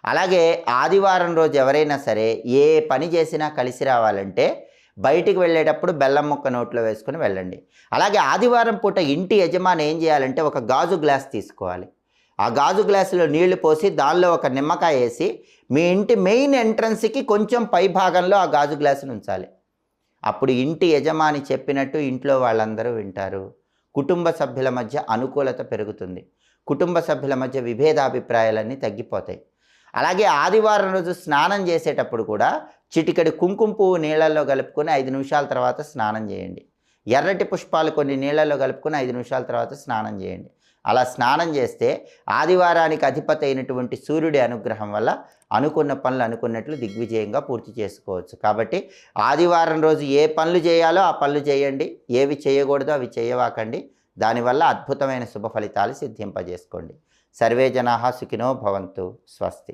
అలాగే ఆదివారం రోజు ఎవరైనా సరే ఏ పని చేసినా కలిసి రావాలంటే బయటికి వెళ్ళేటప్పుడు బెల్లం ముక్క నోట్లో వేసుకొని వెళ్ళండి. అలాగే ఆదివారం పూట ఇంటి యజమాని ఏం చేయాలంటే ఒక గాజు గ్లాస్ తీసుకోవాలి. ఆ గాజు గ్లాసులో నీళ్లు పోసి దానిలో ఒక నిమ్మకాయ వేసి మీ ఇంటి మెయిన్ ఎంట్రన్స్కి కొంచెం పై భాగంలో ఆ గాజు గ్లాసును ఉంచాలి. అప్పుడు ఇంటి యజమాని చెప్పినట్టు ఇంట్లో వాళ్ళందరూ వింటారు. కుటుంబ సభ్యుల మధ్య అనుకూలత పెరుగుతుంది. కుటుంబ సభ్యుల మధ్య విభేదాభిప్రాయాలన్నీ తగ్గిపోతాయి. అలాగే ఆదివారం రోజు స్నానం చేసేటప్పుడు కూడా చిటికెడు కుంకుమ పువ్వు నీళ్ళల్లో కలుపుకొని 5 నిమిషాల తర్వాత స్నానం చేయండి. ఎర్రటి పుష్పాలు కొన్ని నీళ్ళల్లో కలుపుకొని 5 నిమిషాల తర్వాత స్నానం చేయండి. అలా స్నానం చేస్తే ఆదివారానికి అధిపతి అయినటువంటి సూర్యుడి అనుగ్రహం వల్ల అనుకున్న పనులు అనుకున్నట్లు దిగ్విజయంగా పూర్తి చేసుకోవచ్చు. కాబట్టి ఆదివారం రోజు ఏ పనులు చేయాలో ఆ పనులు చేయండి, ఏవి చేయకూడదో అవి చేయవాకండి. దానివల్ల అద్భుతమైన శుభ ఫలితాలు సిద్ధింపజేసుకోండి. సర్వే జనాః సుఖినో భవంతు. స్వస్తి.